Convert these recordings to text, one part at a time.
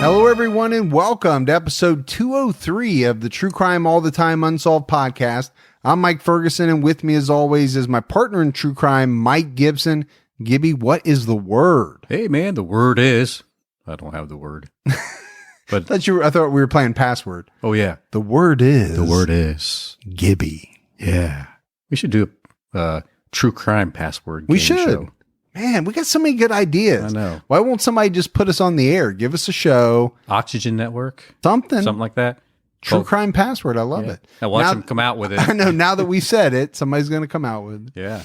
Hello, everyone, and welcome to episode 203 of the True Crime All the Time Unsolved podcast. I'm Mike Ferguson, and with me, as always, is my partner in true crime, Mike Gibson. Gibby, what is the word? Hey, man, the word is... I don't have the word. But I thought we were playing password. Oh, yeah. The word is... The word is... Gibby. Yeah. We should do a true crime password game show. Man, we got so many good ideas. I know. Why won't somebody just put us on the air? Give us a show. Oxygen Network? Something like that. True crime password. I love it. Now watch them come out with it. I know. Now that we said it, somebody's going to come out with it. Yeah.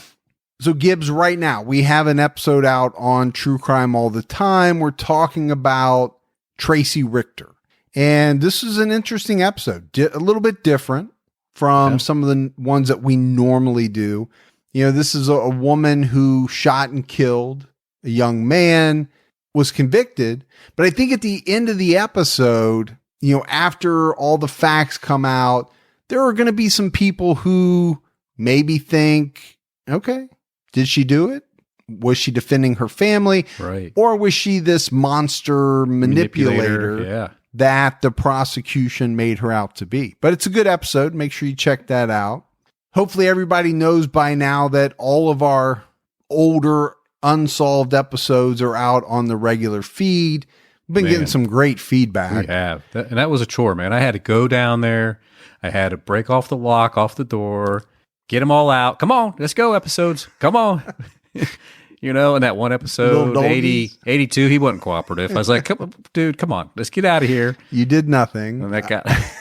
So Gibbs, right now, we have an episode out on True Crime All the Time. We're talking about Tracy Richter. And this is an interesting episode. A little bit different from some of the ones that we normally do. You know, this is a woman who shot and killed a young man, was convicted. But I think at the end of the episode, you know, after all the facts come out, there are going to be some people who maybe think, okay, did she do it? Was she defending her family? Right. Or was she this monster manipulator yeah, that the prosecution made her out to be? But it's a good episode. Make sure you check that out. Hopefully everybody knows by now that all of our older unsolved episodes are out on the regular feed. We've been getting some great feedback. We have. And that was a chore, man. I had to go down there. I had to break off the lock off the door, get them all out. Come on, let's go episodes. Come on. You know, in that one episode, 82, he wasn't cooperative. I was like, dude, come on, let's get out of here. You did nothing. And that guy...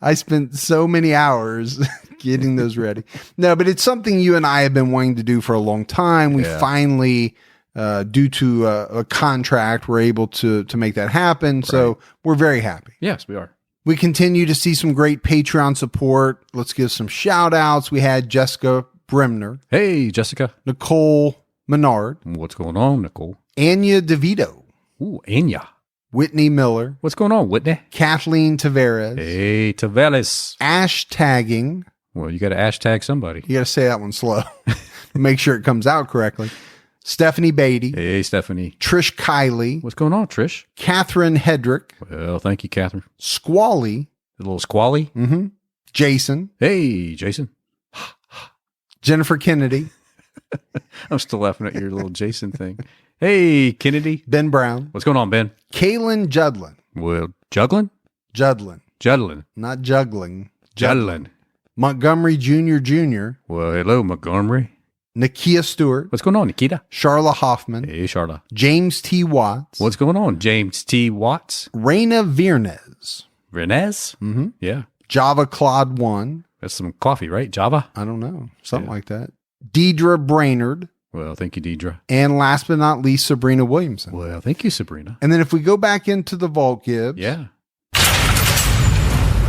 I spent so many hours getting those ready. No, but it's something you and I have been wanting to do for a long time. We finally, due to a contract, we're able to make that happen. Right. So we're very happy. Yes, we are. We continue to see some great Patreon support. Let's give some shout outs. We had Jessica Bremner. Hey, Jessica. Nicole Menard. What's going on, Nicole? Anya DeVito. Ooh, Anya. Whitney Miller. What's going on, Whitney? Kathleen Tavares. Hey, Tavares. Ashtagging. Well, you got to hashtag somebody. You got to say that one slow. Make sure it comes out correctly. Stephanie Beatty. Hey, Stephanie. Trish Kiley. What's going on, Trish? Catherine Hedrick. Well, thank you, Catherine. Squally. A little squally. Mm-hmm. Jason. Hey, Jason. Jennifer Kennedy. I'm still laughing at your little Jason thing. Hey, Kennedy. Ben Brown. What's going on, Ben? Kaylin Judlin. Well, Juglin? Judlin. Judlin. Not juggling. Judlin. Montgomery Jr. Well, hello, Montgomery. Nakia Stewart. What's going on, Nikita? Charla Hoffman. Hey, Charla. James T. Watts. What's going on, James T. Watts? Raina Virnes. Virnes? Mm-hmm. Yeah. Java Claude 1. That's some coffee, right? Java? I don't know. Something like that. Deidre Brainerd. Well, thank you, Deidre. And last but not least, Sabrina Williamson. Well, thank you, Sabrina. And then if we go back into the vault, Gibbs. Yeah.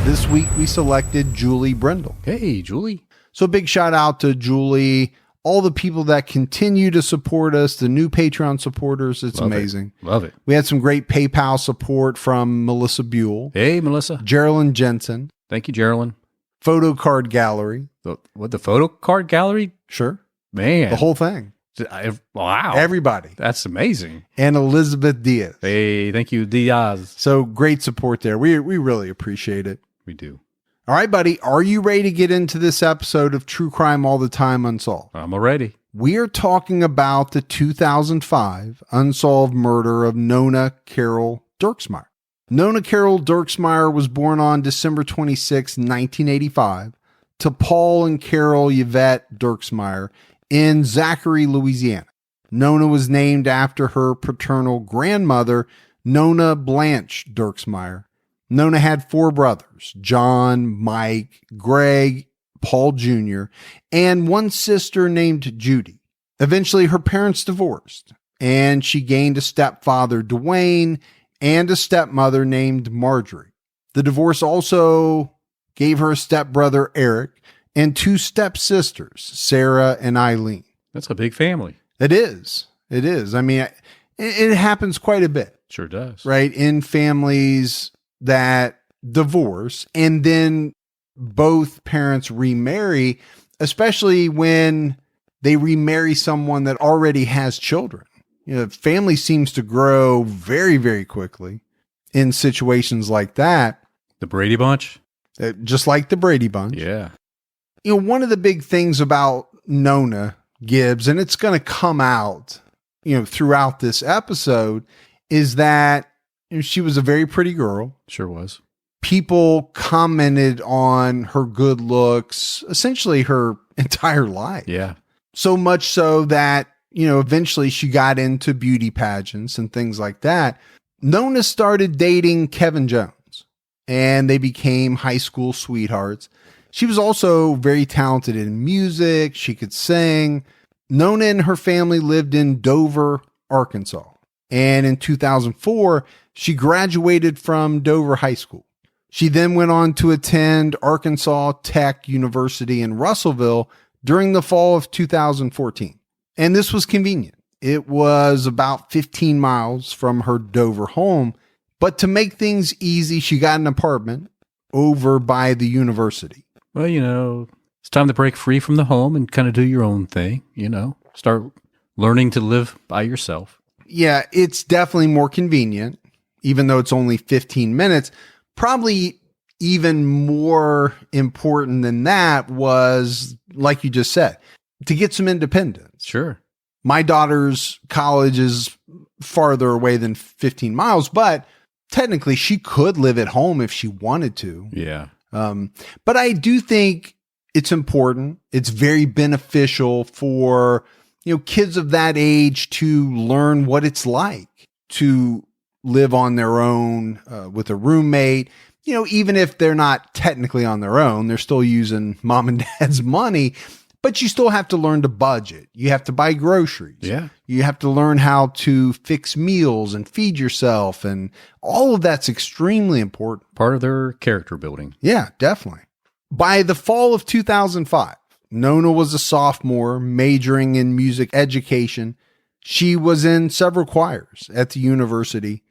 This week we selected Julie Brindle. Hey, Julie. So big shout out to Julie, all the people that continue to support us, the new Patreon supporters. It's amazing. Love it. We had some great PayPal support from Melissa Buell. Hey, Melissa. Geraldine Jensen. Thank you, Geraldine. Photo Card Gallery. The photo card gallery? Sure. Man. The whole thing. Wow. Everybody. That's amazing. And Elizabeth Diaz. Hey, thank you, Diaz. So great support there. We really appreciate it. We do. All right, buddy. Are you ready to get into this episode of True Crime All the Time Unsolved? I'm ready. We are talking about the 2005 unsolved murder of Nona Carol Dirksmeyer. Nona Carol Dirksmeyer was born on December 26, 1985, to Paul and Carol Yvette Dirksmeyer in Zachary, Louisiana. Nona was named after her paternal grandmother, Nona Blanche Dirksmeyer. Nona had 4 brothers, John, Mike, Greg, Paul Jr., and 1 sister named Judy. Eventually, her parents divorced, and she gained a stepfather, Dwayne, and a stepmother named Marjorie. The divorce also gave her a stepbrother, Eric, and 2 stepsisters, Sarah and Eileen. That's a big family. It is. It is. I mean, it happens quite a bit. Sure does. Right? In families that divorce and then both parents remarry, especially when they remarry someone that already has children. You know, family seems to grow very, very quickly. in situations like that. The Brady Bunch? Just like the Brady Bunch. Yeah. You know, one of the big things about Nona Gibbs, and it's going to come out, you know, throughout this episode, is that she was a very pretty girl. Sure was. People commented on her good looks, essentially her entire life. Yeah. So much so that, you know, eventually she got into beauty pageants and things like that. Nona started dating Kevin Jones, and they became high school sweethearts. She was also very talented in music. She could sing. Nona and her family lived in Dover, Arkansas. And in 2004, she graduated from Dover High School. She then went on to attend Arkansas Tech University in Russellville during the fall of 2014. And this was convenient. It was about 15 miles from her Dover home. But to make things easy, she got an apartment over by the university. Well, you know, it's time to break free from the home and kind of do your own thing, you know, start learning to live by yourself. Yeah, it's definitely more convenient, even though it's only 15 minutes. Probably even more important than that was, like you just said, to get some independence. Sure. My daughter's college is farther away than 15 miles, but technically she could live at home if she wanted to. Yeah. But I do think it's important. It's very beneficial for, you know, kids of that age to learn what it's like to live on their own with a roommate. You know, even if they're not technically on their own, they're still using mom and dad's money, but you still have to learn to budget. You have to buy groceries. Yeah. You have to learn how to fix meals and feed yourself. And all of that's extremely important. Part of their character building. Yeah, definitely. By the fall of 2005, Nona was a sophomore majoring in music education. She was in several choirs at the university.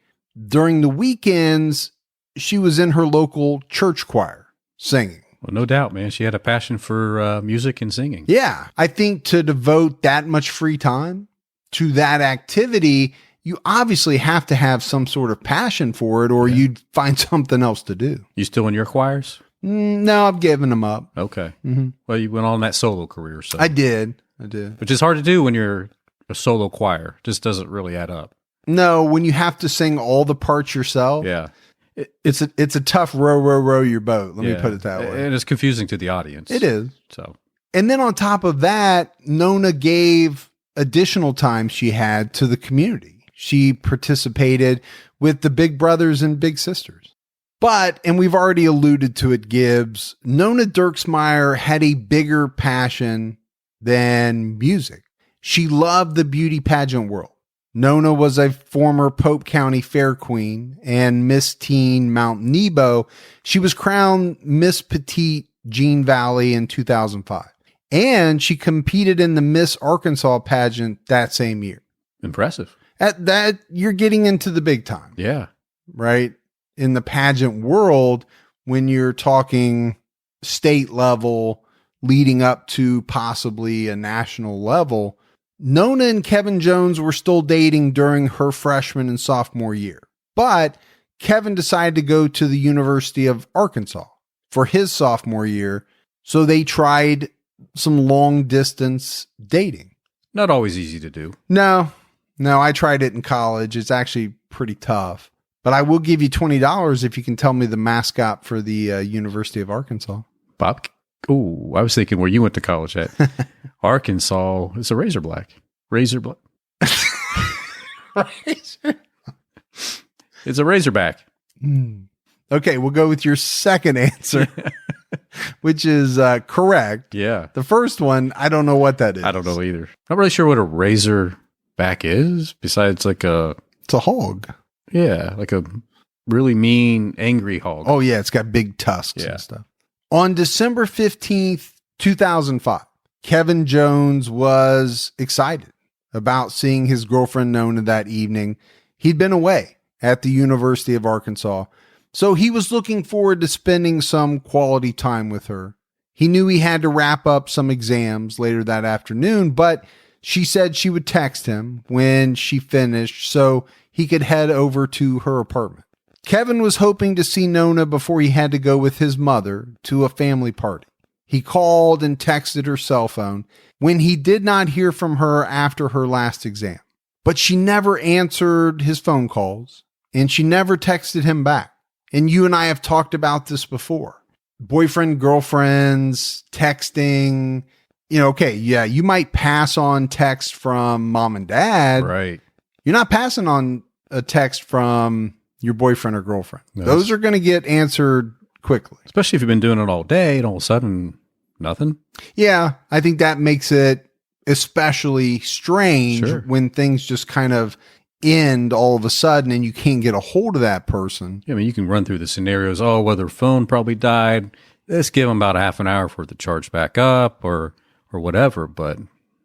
During the weekends, she was in her local church choir singing. Well, no doubt, man. She had a passion for music and singing. Yeah. I think to devote that much free time to that activity, you obviously have to have some sort of passion for it, or you'd find something else to do. You still in your choirs? No, I've given them up. Okay. Mm-hmm. Well, you went on that solo career. So. I did. Which is hard to do when you're a solo choir. Just doesn't really add up. No, when you have to sing all the parts yourself. Yeah. It's a tough row your boat. Let me put it that way. And it's confusing to the audience. It is. So, and then on top of that, Nona gave additional time she had to the community. She participated with the Big Brothers and Big Sisters. But, and we've already alluded to it, Gibbs, Nona Dirksmeyer had a bigger passion than music. She loved the beauty pageant world. Nona was a former Pope County Fair Queen and Miss Teen Mount Nebo. She was crowned Miss Petite Jean Valley in 2005. And she competed in the Miss Arkansas pageant that same year. Impressive. At that, you're getting into the big time. Yeah. Right? In the pageant world, when you're talking state level, leading up to possibly a national level, Nona and Kevin Jones were still dating during her freshman and sophomore year. But Kevin decided to go to the University of Arkansas for his sophomore year, so they tried some long distance dating. Not always easy to do. No, I tried it in college. It's actually pretty tough. But I will give you $20 if you can tell me the mascot for the University of Arkansas. Bob? Oh, I was thinking where you went to college at. Arkansas. It's a Razorback. Razorback. It's a Razorback. Okay, we'll go with your second answer, which is correct. Yeah. The first one, I don't know what that is. I don't know either. Not really sure what a Razorback is, besides like a... It's a hog. Yeah, like a really mean, angry hog. Oh, yeah, it's got big tusks and stuff. On December 15th, 2005, Kevin Jones was excited about seeing his girlfriend Nona that evening. He'd been away at the University of Arkansas, so he was looking forward to spending some quality time with her. He knew he had to wrap up some exams later that afternoon, but she said she would text him when she finished so he could head over to her apartment. Kevin was hoping to see Nona before he had to go with his mother to a family party. He called and texted her cell phone when he did not hear from her after her last exam. But she never answered his phone calls, and she never texted him back. And you and I have talked about this before. Boyfriend, girlfriends, texting, okay, yeah, you might pass on text from mom and dad. Right. You're not passing on a text from your boyfriend or girlfriend. No, those are going to get answered quickly. Especially if you've been doing it all day and all of a sudden, nothing. Yeah, I think that makes it especially strange when things just kind of end all of a sudden and you can't get a hold of that person. Yeah, I mean, you can run through the scenarios. Oh, well, their phone probably died. Let's give them about a half an hour for it to charge back up or whatever, but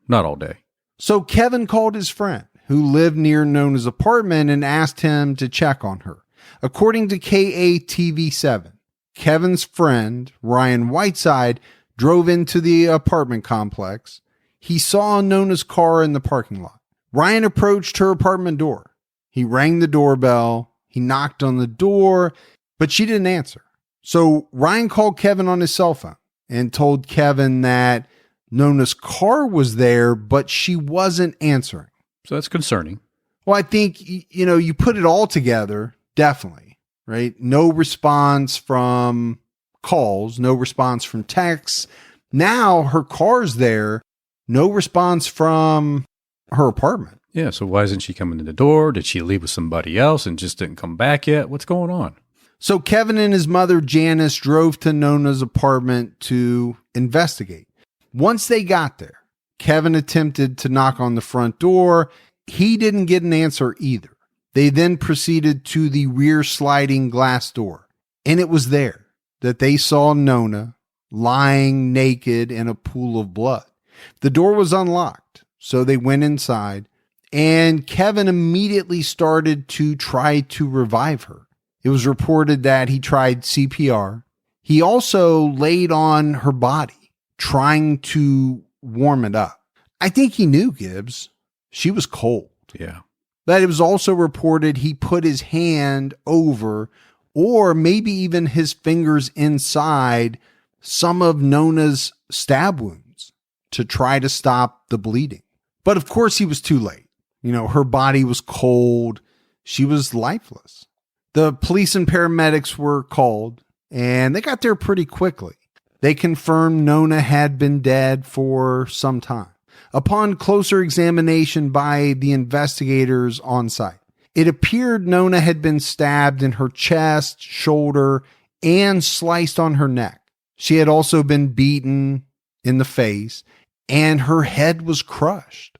not all day. So Kevin called his friend who lived near Nona's apartment and asked him to check on her. According to KATV7, Kevin's friend, Ryan Whiteside, drove into the apartment complex. He saw Nona's car in the parking lot. Ryan approached her apartment door. He rang the doorbell. He knocked on the door, but she didn't answer. So Ryan called Kevin on his cell phone and told Kevin that Nona's car was there, but she wasn't answering. So that's concerning. Well, I think, you put it all together, definitely, right? No response from calls, no response from texts. Now her car's there, no response from her apartment. Yeah, so why isn't she coming to the door? Did she leave with somebody else and just didn't come back yet? What's going on? So Kevin and his mother, Janice, drove to Nona's apartment to investigate. Once they got there, Kevin attempted to knock on the front door. He didn't get an answer either. They then proceeded to the rear sliding glass door, and it was there that they saw Nona lying naked in a pool of blood. The door was unlocked, so they went inside, and Kevin immediately started to try to revive her. It was reported that he tried CPR. He also laid on her body, trying to warm it up. I think he knew, Gibbs. She was cold. Yeah. But it was also reported he put his hand over, or maybe even his fingers inside some of Nona's stab wounds to try to stop the bleeding. But of course he was too late. Her body was cold. She was lifeless. The police and paramedics were called, and they got there pretty quickly. They confirmed Nona had been dead for some time. Upon closer examination by the investigators on site, it appeared Nona had been stabbed in her chest, shoulder, and sliced on her neck. She had also been beaten in the face, and her head was crushed.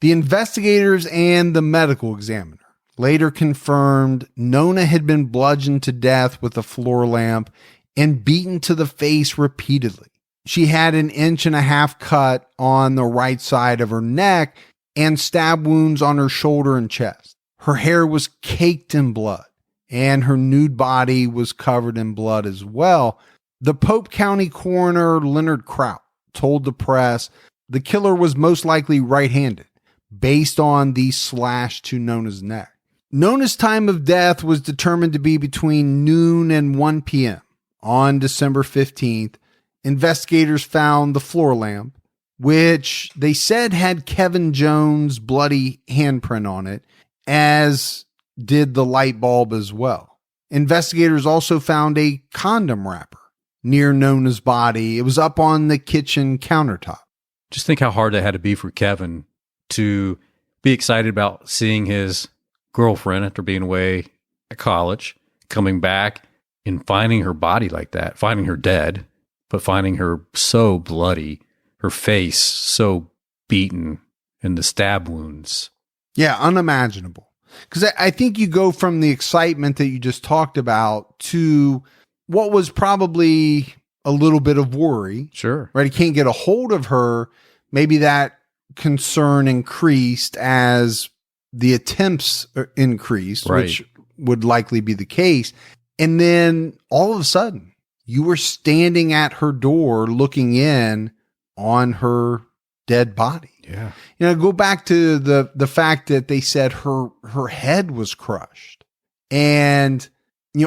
The investigators and the medical examiner later confirmed Nona had been bludgeoned to death with a floor lamp and beaten to the face repeatedly. She had an 1.5 inch cut on the right side of her neck and stab wounds on her shoulder and chest. Her hair was caked in blood, and her nude body was covered in blood as well. The Pope County coroner, Leonard Kraut, told the press the killer was most likely right-handed, based on the slash to Nona's neck. Nona's time of death was determined to be between noon and 1 p.m. on December 15th. Investigators found the floor lamp, which they said had Kevin Jones' bloody handprint on it, as did the light bulb as well. Investigators also found a condom wrapper near Nona's body. It was up on the kitchen countertop. Just think how hard that had to be for Kevin to be excited about seeing his girlfriend after being away at college, coming back and finding her body like that, finding her dead, but finding her so bloody, her face so beaten, and the stab wounds. Yeah, unimaginable. Because I think you go from the excitement that you just talked about to what was probably a little bit of worry. Sure. Right? He can't get a hold of her. Maybe that concern increased as the attempts increased, right, which would likely be the case. And then all of a sudden, you were standing at her door looking in on her dead body. Yeah. Go back to the fact that they said her head was crushed. And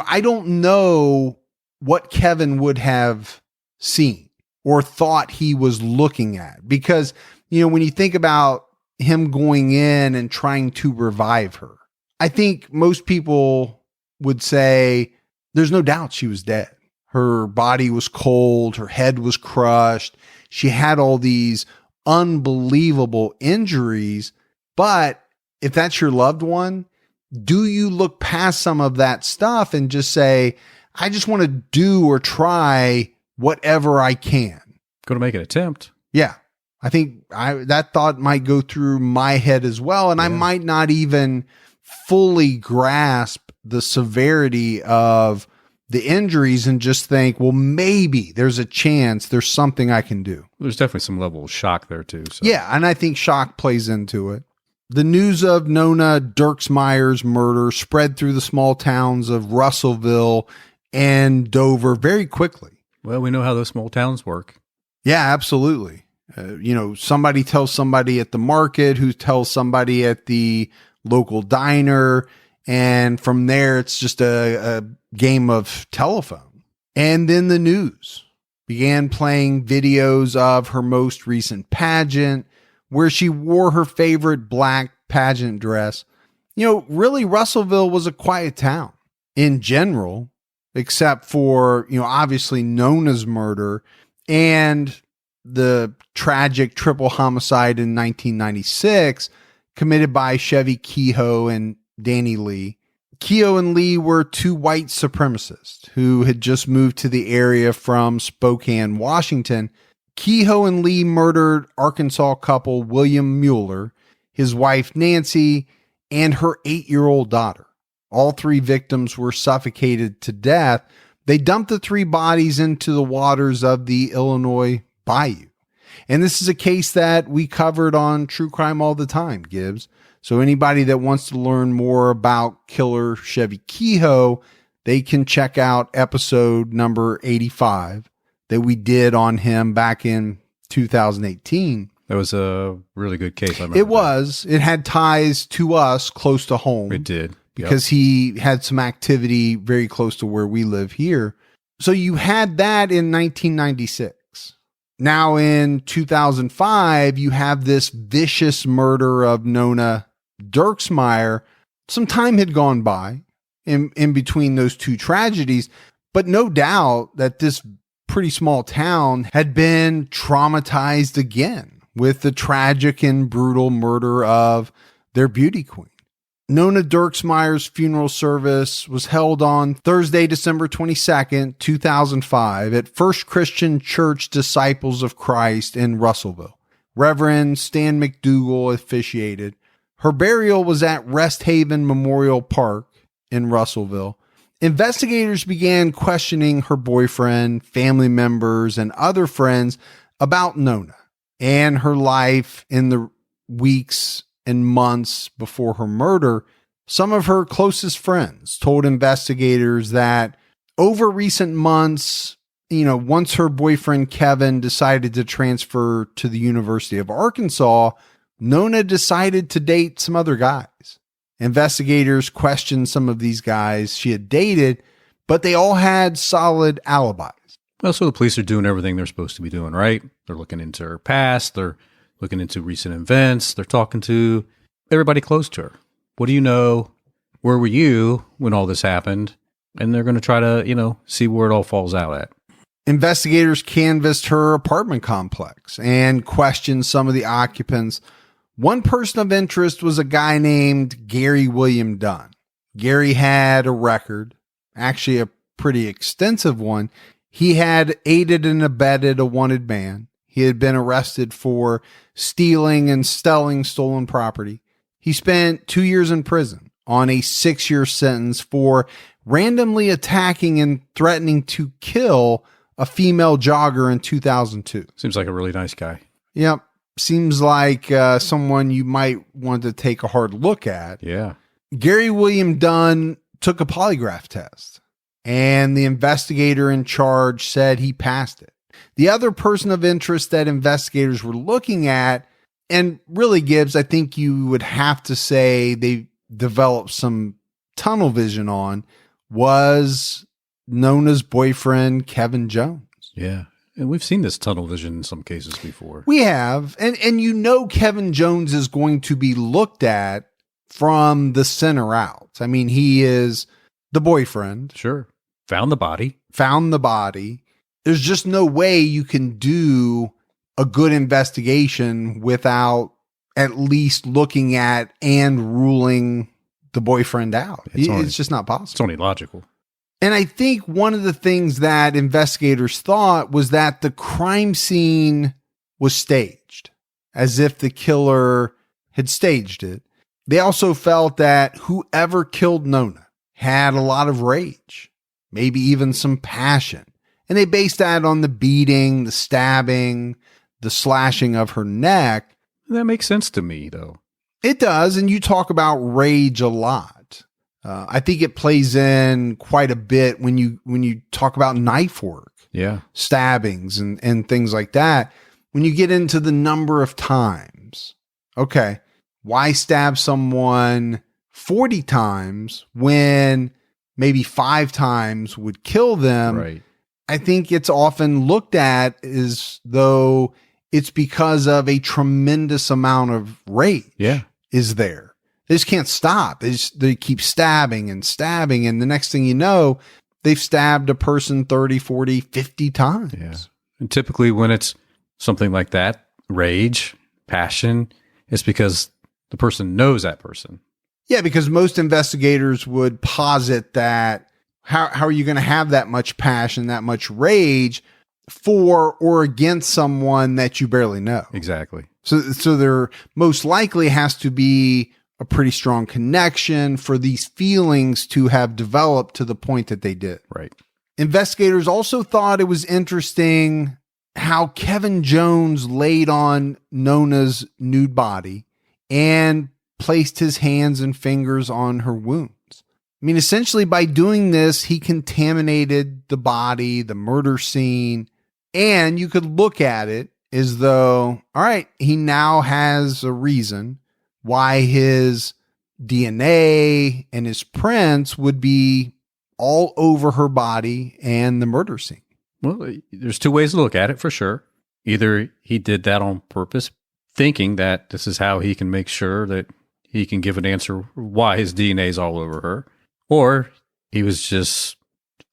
I don't know what Kevin would have seen or thought he was looking at, because, when you think about him going in and trying to revive her, I think most people would say there's no doubt she was dead. Her body was cold. Her head was crushed. She had all these unbelievable injuries. But if that's your loved one, do you look past some of that stuff and just say, I just want to do or try whatever I can? Go to make an attempt. Yeah. I think that thought might go through my head as well. And I might not even fully grasp the severity of the injuries and just think, well, maybe there's a chance there's something I can do. There's definitely some level of shock there too. So. Yeah. And I think shock plays into it. The news of Nona Dirksmeyer's murder spread through the small towns of Russellville and Dover very quickly. Well, we know how those small towns work. Yeah, absolutely. Somebody tells somebody at the market, who tells somebody at the local diner. And from there, it's just a game of telephone. And then the news began playing videos of her most recent pageant, where she wore her favorite black pageant dress. Really, Russellville was a quiet town in general, except for, obviously Nona's murder and the tragic triple homicide in 1996 committed by Chevy Kehoe and Danny Lee. Kehoe and Lee were two white supremacists who had just moved to the area from Spokane, Washington. Kehoe and Lee murdered Arkansas couple William Mueller, his wife Nancy, and her 8-year-old daughter. All three victims were suffocated to death. They dumped the three bodies into the waters of the Illinois Bayou. And this is a case that we covered on True Crime All the Time, Gibbs. So anybody that wants to learn more about killer Chevy Kehoe, they can check out episode number 85 that we did on him back in 2018. That was a really good case. I remember It was. It had ties to us close to home. It did. Because he had some activity very close to where we live here. So you had that in 1996. Now in 2005, you have this vicious murder of Nona Dirksmeyer. Some time had gone by in between those two tragedies, but no doubt that this pretty small town had been traumatized again with the tragic and brutal murder of their beauty queen. Nona Dirksmeyer's funeral service was held on Thursday, December 22nd, 2005 at First Christian Church Disciples of Christ in Russellville. Reverend Stan McDougal officiated. Her burial was at Rest Haven Memorial Park in Russellville. Investigators began questioning her boyfriend, family members, and other friends about Nona and her life in the weeks and months before her murder. Some of her closest friends told investigators that over recent months, once her boyfriend Kevin decided to transfer to the University of Arkansas, Nona decided to date some other guys. Investigators questioned some of these guys she had dated, but they all had solid alibis. Well, so the police are doing everything they're supposed to be doing, right? They're looking into her past. They're looking into recent events. They're talking to everybody close to her. What do you know? Where were you when all this happened? And they're going to try to, see where it all falls out at. Investigators canvassed her apartment complex and questioned some of the occupants. One person of interest was a guy named Gary William Dunn. Gary had a record, actually a pretty extensive one. He had aided and abetted a wanted man. He had been arrested for stealing and selling stolen property. He spent 2 years in prison on a 6-year sentence for randomly attacking and threatening to kill a female jogger in 2002. Seems like a really nice guy. Yep. Seems like someone you might want to take a hard look at. Yeah. Gary William Dunn took a polygraph test, and the investigator in charge said he passed it. The other person of interest that investigators were looking at, and really, Gibbs, I think you would have to say they developed some tunnel vision on, was Nona's boyfriend, Kevin Jones. Yeah. And we've seen this tunnel vision in some cases before. We have. And you know Kevin Jones is going to be looked at from the center out. I mean, he is the boyfriend. Sure. Found the body. There's just no way you can do a good investigation without at least looking at and ruling the boyfriend out. It's just not possible. It's only logical. And I think one of the things that investigators thought was that the crime scene was staged, as if the killer had staged it. They also felt that whoever killed Nona had a lot of rage, maybe even some passion. And they based that on the beating, the stabbing, the slashing of her neck. That makes sense to me, though. It does. And you talk about rage a lot. I think it plays in quite a bit when you talk about knife work, stabbings and things like that. When you get into the number of times, okay, why stab someone 40 times when maybe 5 times would kill them? Right. I think it's often looked at as though it's because of a tremendous amount of rage is there. They just can't stop. They keep stabbing. And the next thing you know, they've stabbed a person 30, 40, 50 times. Yeah. And typically when it's something like that, rage, passion, it's because the person knows that person. Yeah, because most investigators would posit that how are you going to have that much passion, that much rage for or against someone that you barely know? Exactly. So there most likely has to be a pretty strong connection for these feelings to have developed to the point that they did. Right. Investigators also thought it was interesting how Kevin Jones laid on Nona's nude body and placed his hands and fingers on her wounds. I mean, essentially by doing this, he contaminated the body, the murder scene, and you could look at it as though, all right, he now has a reason why his DNA and his prints would be all over her body and the murder scene. Well, there's 2 ways to look at it for sure. Either he did that on purpose, thinking that this is how he can make sure that he can give an answer why his DNA is all over her, or he was just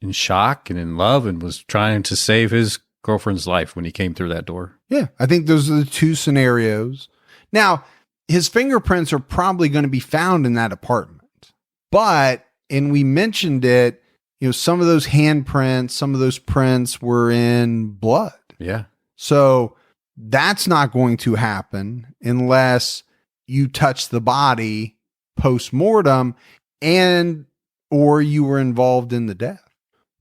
in shock and in love and was trying to save his girlfriend's life when he came through that door. Yeah, I think those are the 2 scenarios. Now, his fingerprints are probably going to be found in that apartment. But, and we mentioned it, some of those handprints, some of those prints were in blood. Yeah. So that's not going to happen unless you touch the body post-mortem or you were involved in the death.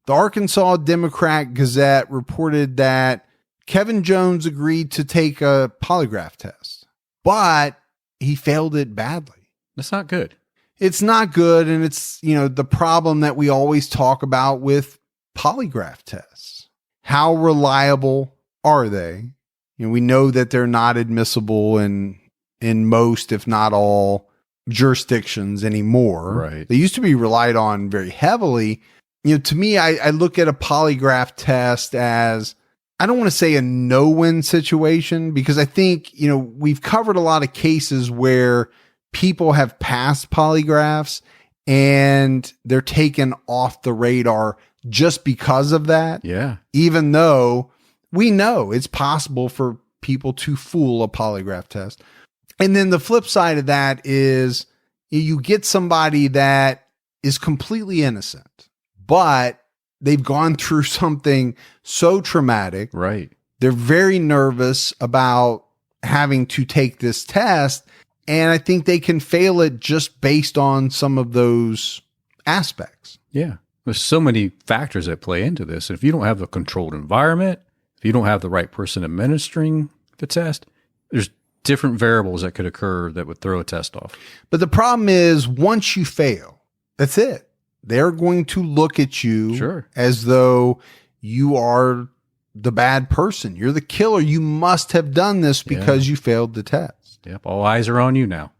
The Arkansas Democrat Gazette reported that Kevin Jones agreed to take a polygraph test, but he failed it badly. That's not good. It's not good. And it's, the problem that we always talk about with polygraph tests. How reliable are they? We know that they're not admissible in most, if not all, jurisdictions anymore. Right. They used to be relied on very heavily. To me, I look at a polygraph test as, I don't want to say a no-win situation, because I think, we've covered a lot of cases where people have passed polygraphs and they're taken off the radar just because of that. Yeah. Even though we know it's possible for people to fool a polygraph test. And then the flip side of that is you get somebody that is completely innocent, but they've gone through something so traumatic. Right. They're very nervous about having to take this test. And I think they can fail it just based on some of those aspects. Yeah. There's so many factors that play into this. If you don't have a controlled environment, if you don't have the right person administering the test, there's different variables that could occur that would throw a test off. But the problem is once you fail, that's it. They're going to look at you as though you are the bad person. You're the killer. You must have done this because you failed the test. Yep. All eyes are on you now.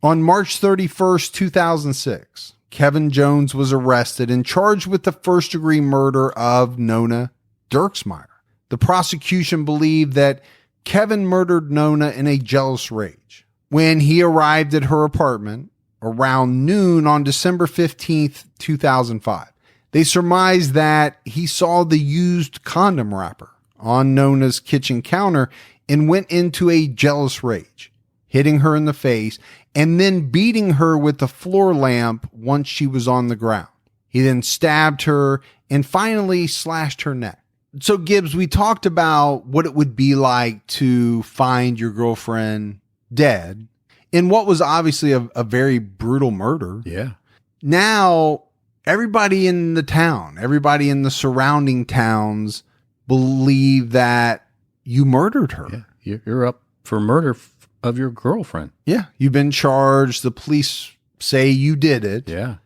On March 31st, 2006, Kevin Jones was arrested and charged with the first-degree murder of Nona Dirksmeyer. The prosecution believed that Kevin murdered Nona in a jealous rage. When he arrived at her apartment around noon on December 15th, 2005, they surmised that he saw the used condom wrapper on Nona's kitchen counter and went into a jealous rage, hitting her in the face and then beating her with the floor lamp once she was on the ground. He then stabbed her and finally slashed her neck. So Gibbs, we talked about what it would be like to find your girlfriend dead in what was obviously a very brutal murder. Yeah. Now, everybody in the town, everybody in the surrounding towns believe that you murdered her. Yeah. You're up for murder of your girlfriend. Yeah. You've been charged. The police say you did it. Yeah.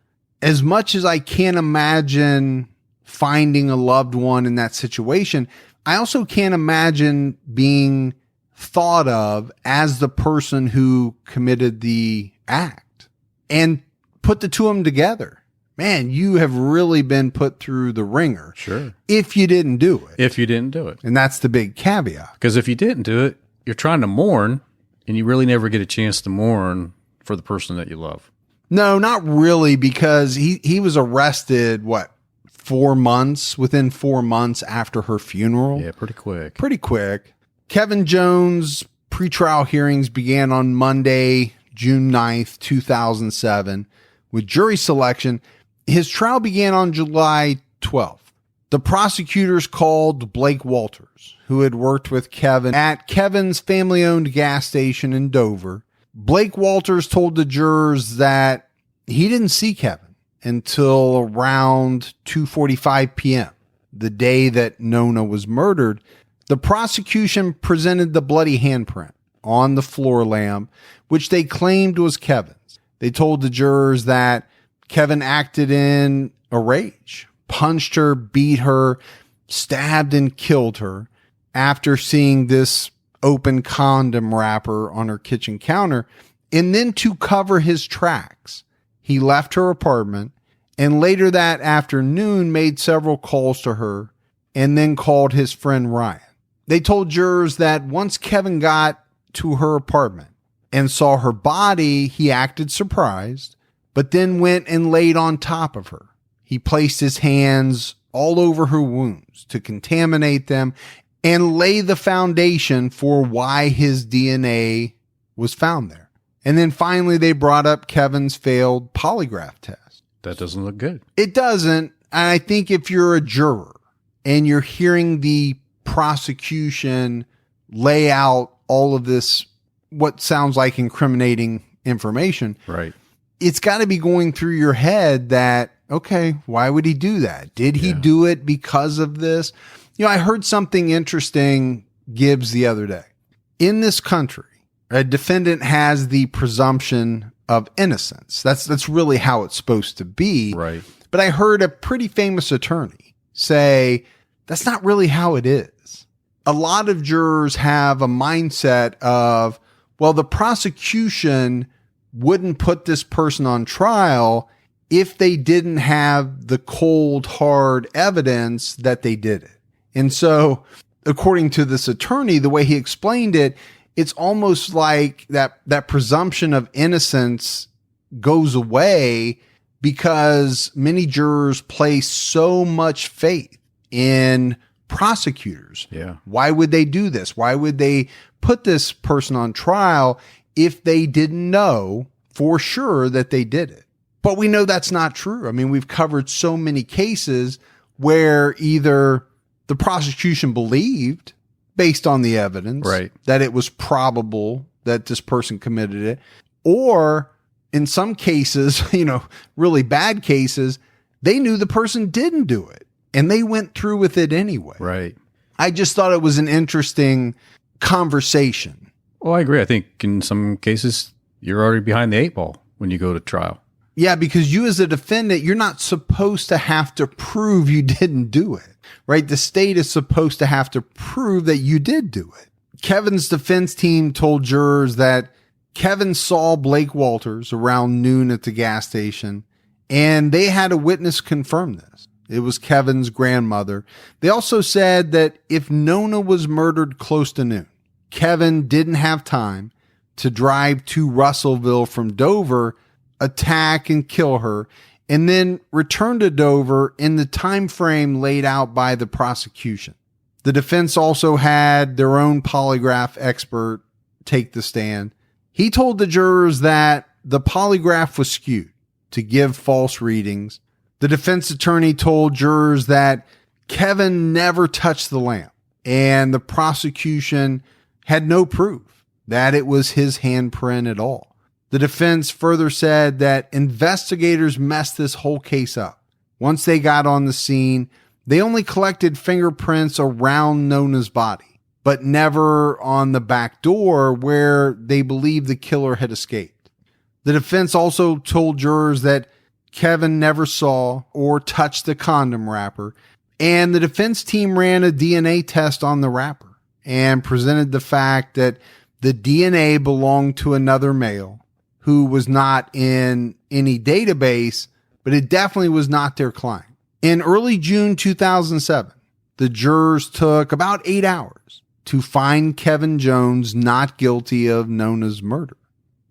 As much as I can't imagine finding a loved one in that situation, I also can't imagine being thought of as the person who committed the act. And put the two of them together. Man, you have really been put through the ringer. Sure. If you didn't do it. If you didn't do it. And that's the big caveat. Because if you didn't do it, you're trying to mourn, and you really never get a chance to mourn for the person that you love. No, not really, because he was arrested, within 4 months after her funeral? Yeah, pretty quick. Pretty quick. Kevin Jones' pretrial hearings began on Monday, June 9th, 2007, with jury selection. His trial began on July 12th. The prosecutors called Blake Walters, who had worked with Kevin at Kevin's family-owned gas station in Dover. Blake Walters told the jurors that he didn't see Kevin until around 2:45 p.m., the day that Nona was murdered. The prosecution presented the bloody handprint on the floor lamp, which they claimed was Kevin's. They told the jurors that Kevin acted in a rage, punched her, beat her, stabbed and killed her after seeing this open condom wrapper on her kitchen counter. And then to cover his tracks, he left her apartment and later that afternoon made several calls to her and then called his friend Ryan. They told jurors that once Kevin got to her apartment and saw her body, he acted surprised, but then went and laid on top of her. He placed his hands all over her wounds to contaminate them and lay the foundation for why his DNA was found there. And then finally, they brought up Kevin's failed polygraph test. That doesn't look good. It doesn't. And I think if you're a juror and you're hearing the prosecution lay out all of this, what sounds like incriminating information, right? It's got to be going through your head that, okay, why would he do that? Did he do it because of this? You know, I heard something interesting, Gibbs, the other day. In this country, a defendant has the presumption of innocence. That's really how it's supposed to be. Right. But I heard a pretty famous attorney say, that's not really how it is. A lot of jurors have a mindset of, well, the prosecution wouldn't put this person on trial if they didn't have the cold, hard evidence that they did it. And so, according to this attorney, the way he explained it, it's almost like that presumption of innocence goes away because many jurors place so much faith in prosecutors. Yeah. Why would they do this? Why would they put this person on trial if they didn't know for sure that they did it? But we know that's not true. I mean, we've covered so many cases where either the prosecution believed, based on the evidence, right, that it was probable that this person committed it, or in some cases, really bad cases, they knew the person didn't do it and they went through with it anyway. Right. I just thought it was an interesting conversation. Well, I agree. I think in some cases, you're already behind the 8 ball when you go to trial. Yeah, because you as a defendant, you're not supposed to have to prove you didn't do it, right? The state is supposed to have to prove that you did do it. Kevin's defense team told jurors that Kevin saw Blake Walters around noon at the gas station And they had a witness confirm this. It was Kevin's grandmother. They also said that if Nona was murdered close to noon, Kevin didn't have time to drive to Russellville from Dover, attack and kill her, and then return to Dover in the time frame laid out by the prosecution. The defense also had their own polygraph expert take the stand. He told the jurors that the polygraph was skewed to give false readings. The defense attorney told jurors that Kevin never touched the lamp, and the prosecution had no proof that it was his handprint at all. The defense further said that investigators messed this whole case up. Once they got on the scene, they only collected fingerprints around Nona's body, but never on the back door where they believed the killer had escaped. The defense also told jurors that Kevin never saw or touched the condom wrapper, and the defense team ran a DNA test on the wrapper and presented the fact that the DNA belonged to another male who was not in any database, but it definitely was not their client. In early June 2007, the jurors took about 8 hours to find Kevin Jones not guilty of Nona's murder.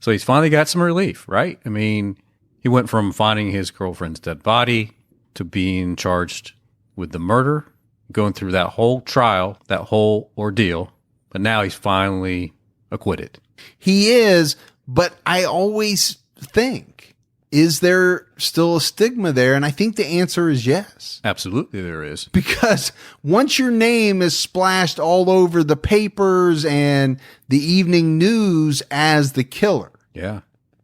So he's finally got some relief, right? I mean, he went from finding his girlfriend's dead body to being charged with the murder, going through that whole trial, that whole ordeal, but now he's finally acquitted. He is, but I always think, is there still a stigma there? And I think the answer is yes. Absolutely there is. Because once your name is splashed all over the papers and the evening news as the killer. Yeah.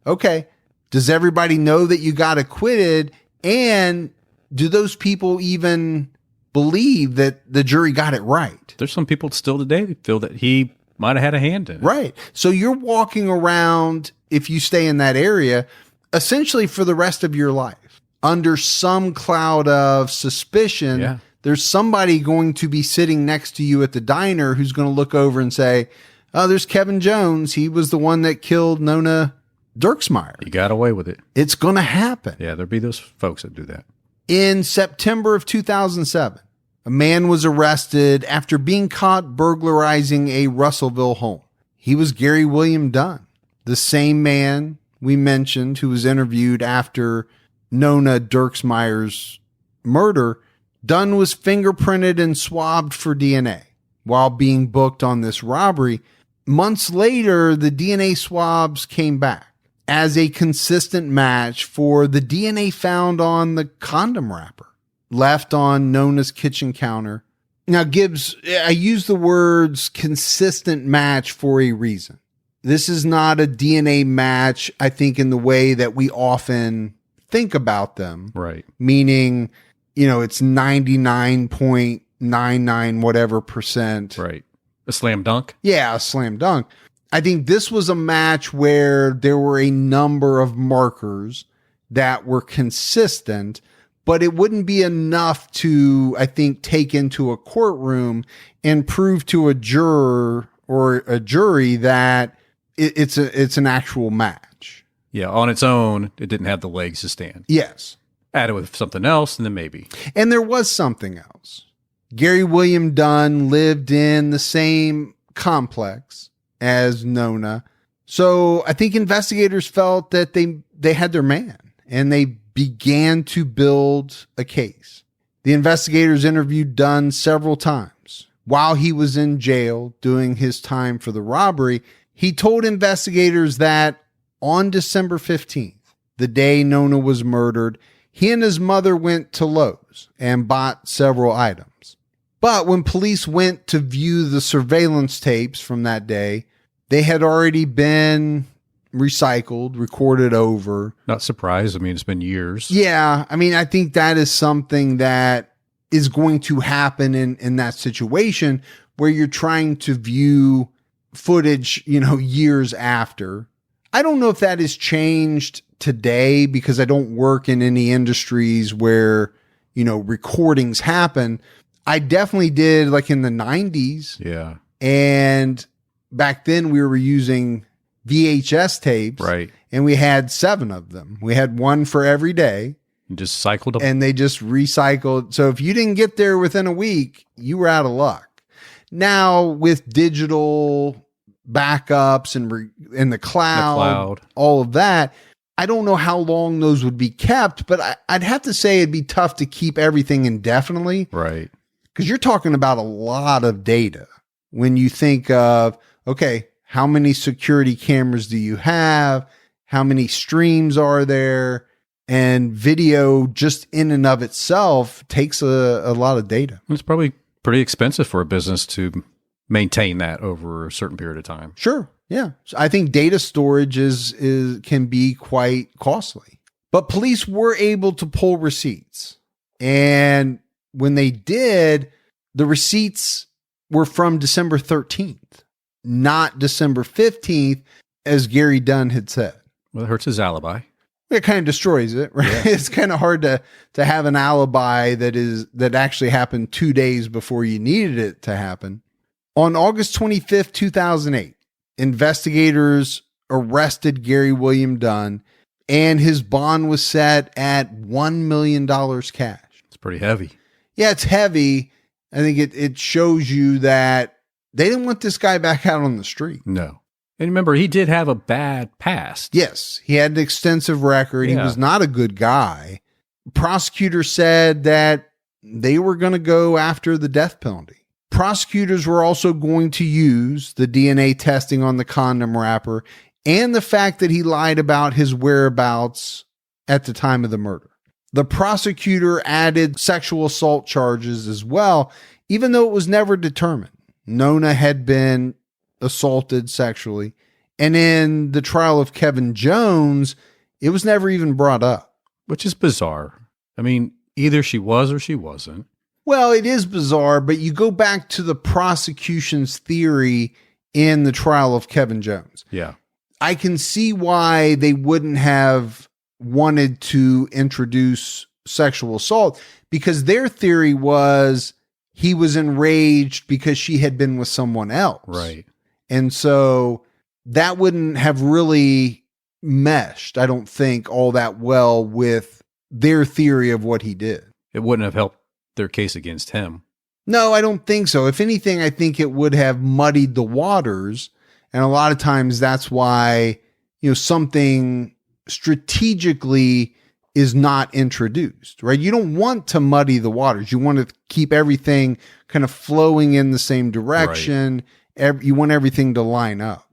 Okay. Does everybody know that you got acquitted? And do those people even believe that the jury got it right? There's some people still today that feel that he might have had a hand in it. Right. So you're walking around, if you stay in that area, essentially for the rest of your life, under some cloud of suspicion. Yeah. There's somebody going to be sitting next to you at the diner who's going to look over and say, oh, there's Kevin Jones. He was the one that killed Nona Dirksmeyer. He got away with it. It's going to happen. Yeah, there'll be those folks that do that. In September of 2007, a man was arrested after being caught burglarizing a Russellville home. He was Gary William Dunn, the same man we mentioned who was interviewed after Nona Dirksmeyer's murder. Dunn was fingerprinted and swabbed for DNA while being booked on this robbery. Months later, the DNA swabs came back as a consistent match for the DNA found on the condom wrapper left on Nona's kitchen counter. Now, Gibbs, I use the words consistent match for a reason. This is not a DNA match, I think, in the way that we often think about them. Right. Meaning, you know, it's 99.99 whatever percent. Right. A slam dunk? Yeah, a slam dunk. I think this was a match where there were a number of markers that were consistent, but it wouldn't be enough to, I think, take into a courtroom and prove to a juror or a jury that it's an actual match. Yeah, on its own, it didn't have the legs to stand. Yes. Add it with something else, and then maybe. And there was something else. Gary William Dunn lived in the same complex as Nona. So I think investigators felt that they had their man, and they began to build a case. The investigators interviewed Dunn several times. While he was in jail doing his time for the robbery, he told investigators that on December 15th, the day Nona was murdered, he and his mother went to Lowe's and bought several items. But when police went to view the surveillance tapes from that day, they had already been recycled, recorded over. Not surprised. I mean, it's been years. Yeah. I mean, I think that is something that is going to happen in that situation where you're trying to view footage, you know, years after. I don't know if that has changed today because I don't work in any industries where, you know, recordings happen. I definitely did like in the 90s. Yeah. And back then we were using VHS tapes. Right. And we had 7 of them. We had one for every day. You just cycled them. And they just recycled. So if you didn't get there within a week, you were out of luck. Now with digital backups and in the cloud, all of that, I don't know how long those would be kept, but I'd have to say it'd be tough to keep everything indefinitely. Right. Because you're talking about a lot of data when you think of, okay, how many security cameras do you have? How many streams are there? And video just in and of itself takes a lot of data. It's probably pretty expensive for a business to maintain that over a certain period of time. Sure. Yeah. So I think data storage can be quite costly. But police were able to pull receipts. And when they did, the receipts were from December 13th, not December 15th, as Gary Dunn had said. Well, it hurts his alibi. It kind of destroys it, right? Yeah. It's kind of hard to have an alibi that actually happened 2 days before you needed it to happen. On August 25th, 2008, investigators arrested Gary William Dunn, and his bond was set at $1 million cash. It's pretty heavy. Yeah, it's heavy. I think it shows you that they didn't want this guy back out on the street. No. And remember, he did have a bad past. Yes, he had an extensive record. Yeah. He was not a good guy. Prosecutors said that they were going to go after the death penalty. Prosecutors were also going to use the DNA testing on the condom wrapper and the fact that he lied about his whereabouts at the time of the murder. The prosecutor added sexual assault charges as well, even though it was never determined. Nona had been assaulted sexually. And in the trial of Kevin Jones, it was never even brought up. Which is bizarre. I mean, either she was or she wasn't. Well, it is bizarre, but you go back to the prosecution's theory in the trial of Kevin Jones. Yeah. I can see why they wouldn't have wanted to introduce sexual assault, because their theory was he was enraged because she had been with someone else. Right. And so that wouldn't have really meshed, I don't think, all that well with their theory of what he did. It wouldn't have helped their case against him. No, I don't think so. If anything, I think it would have muddied the waters. And a lot of times that's why, something strategically is not introduced, right? You don't want to muddy the waters. You want to keep everything kind of flowing in the same direction. Right. You want everything to line up.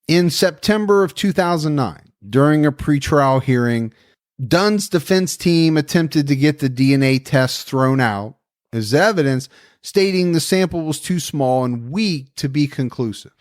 In September of 2009, during a pretrial hearing, Dunn's defense team attempted to get the DNA tests thrown out as evidence, stating the sample was too small and weak to be conclusive.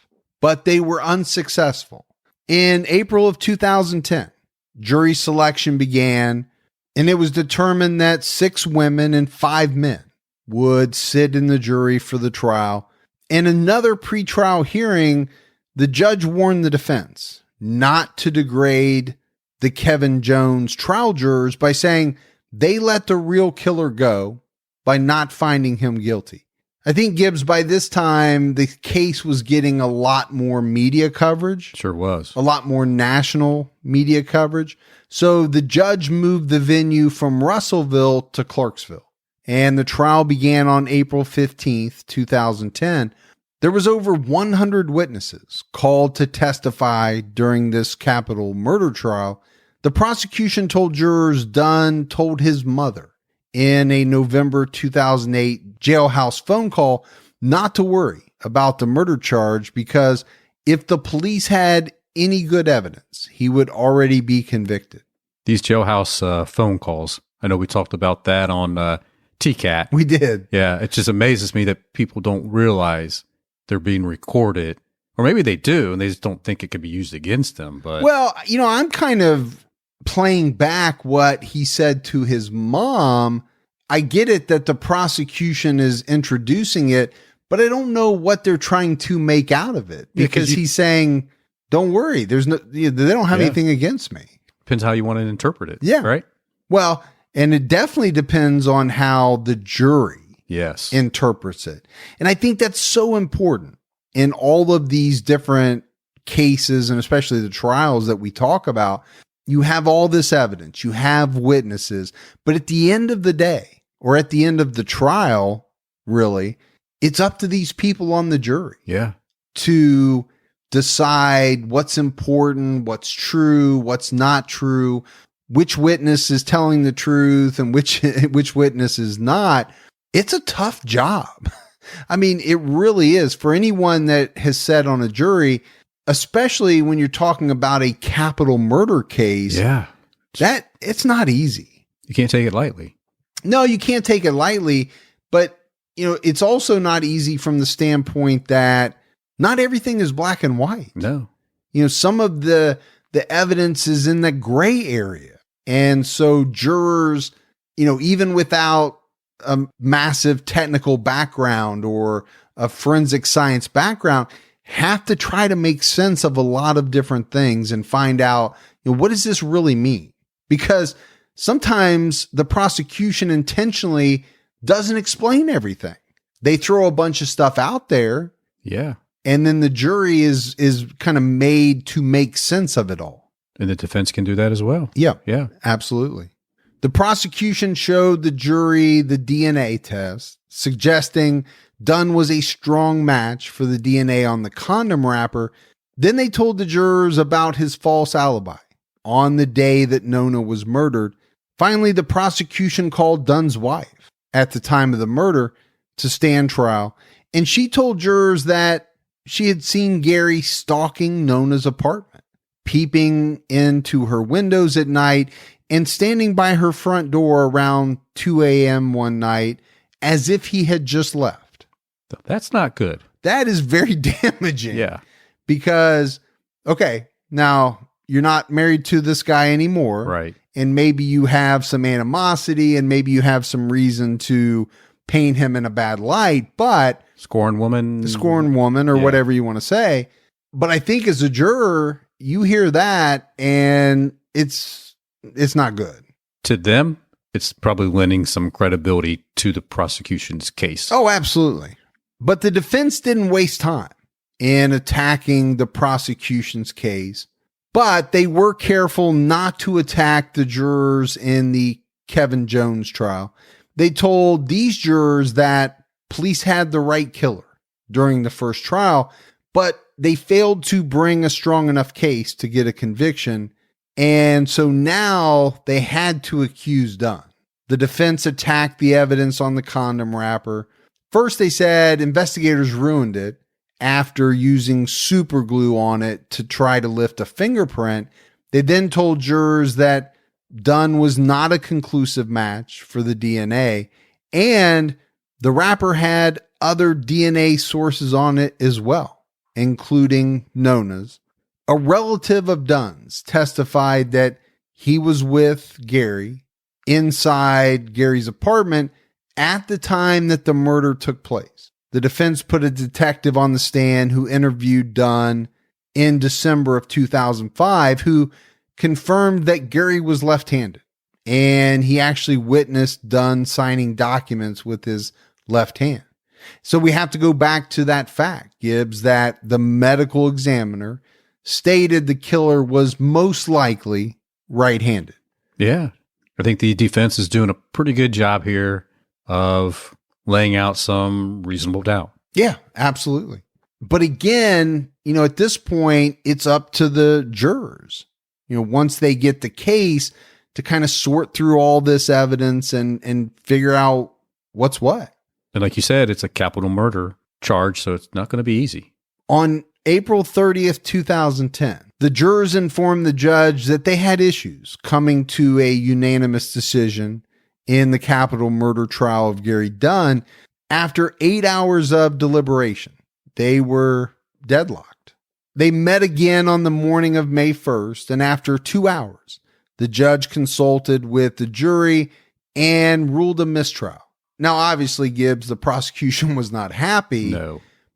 But they were unsuccessful. In April of 2010, jury selection began, and it was determined that 6 women and 5 men would sit in the jury for the trial. In another pretrial hearing, the judge warned the defense not to degrade the Kevin Jones trial jurors by saying they let the real killer go by not finding him guilty. I think, Gibbs, by this time, the case was getting a lot more media coverage. Sure was. A lot more national media coverage. So the judge moved the venue from Russellville to Clarksville. And the trial began on April 15th, 2010. There was over 100 witnesses called to testify during this capital murder trial. The prosecution told jurors Dunn told his mother in a November 2008 jailhouse phone call not to worry about the murder charge because if the police had any good evidence, he would already be convicted. These jailhouse phone calls, I know we talked about that on TCAT. We did. Yeah, it just amazes me that people don't realize they're being recorded. Or maybe they do, and they just don't think it could be used against them. But well, I'm kind of playing back what he said to his mom. I get it that the prosecution is introducing it, but I don't know what they're trying to make out of it because he's saying, don't worry, they don't have anything against me. Depends how you want to interpret it. Yeah. Right. Well, and it definitely depends on how the jury interprets it. And I think that's so important in all of these different cases, and especially the trials that we talk about, You have all this evidence, you have witnesses, but at the end of the day, or at the end of the trial, really, it's up to these people on the jury to decide what's important, what's true, what's not true, which witness is telling the truth and which witness is not. It's a tough job. I mean, it really is for anyone that has sat on a jury, especially when you're talking about a capital murder case. Yeah. That it's not easy. You can't take it lightly. No, you can't take it lightly, but it's also not easy from the standpoint that not everything is black and white. No. Some of the evidence is in the gray area. And so jurors, even without a massive technical background or a forensic science background, have to try to make sense of a lot of different things and find out, what does this really mean? Because sometimes the prosecution intentionally doesn't explain everything. They throw a bunch of stuff out there. Yeah. And then the jury is kind of made to make sense of it all. And the defense can do that as well. Yeah. Yeah. Absolutely. The prosecution showed the jury the DNA test, suggesting Dunn was a strong match for the DNA on the condom wrapper. Then they told the jurors about his false alibi on the day that Nona was murdered. Finally, the prosecution called Dunn's wife at the time of the murder to stand trial, and she told jurors that she had seen Gary stalking Nona's apartment, peeping into her windows at night, and standing by her front door around 2 a.m. one night as if he had just left. That's not good. That is very damaging. Yeah. Because, okay, now you're not married to this guy anymore. Right. And maybe you have some animosity and maybe you have some reason to paint him in a bad light, but scorn woman or whatever you want to say. But I think as a juror, you hear that and it's not good. To them, it's probably lending some credibility to the prosecution's case. Oh, absolutely. But the defense didn't waste time in attacking the prosecution's case, but they were careful not to attack the jurors in the Kevin Jones trial. They told these jurors that police had the right killer during the first trial, but they failed to bring a strong enough case to get a conviction. And so now they had to accuse Dunn. The defense attacked the evidence on the condom wrapper. First, they said investigators ruined it after using super glue on it to try to lift a fingerprint. They then told jurors that Dunn was not a conclusive match for the DNA, and the wrapper had other DNA sources on it as well, including Nona's. A relative of Dunn's testified that he was with Gary inside Gary's apartment at the time that the murder took place. The defense put a detective on the stand who interviewed Dunn in December of 2005, who confirmed that Gary was left-handed, and he actually witnessed Dunn signing documents with his left hand. So we have to go back to that fact, Gibbs, that the medical examiner stated the killer was most likely right-handed. Yeah. I think the defense is doing a pretty good job here of laying out some reasonable doubt. Yeah, absolutely. But again, at this point, it's up to the jurors, once they get the case to kind of sort through all this evidence and figure out what's what. And like you said, it's a capital murder charge, so it's not going to be easy. On April 30th, 2010, the jurors informed the judge that they had issues coming to a unanimous decision in the capital murder trial of Gary Dunn. After 8 hours of deliberation, they were deadlocked. They met again on the morning of May 1st, and after 2 hours, the judge consulted with the jury and ruled a mistrial. Now, obviously, Gibbs, the prosecution was not happy,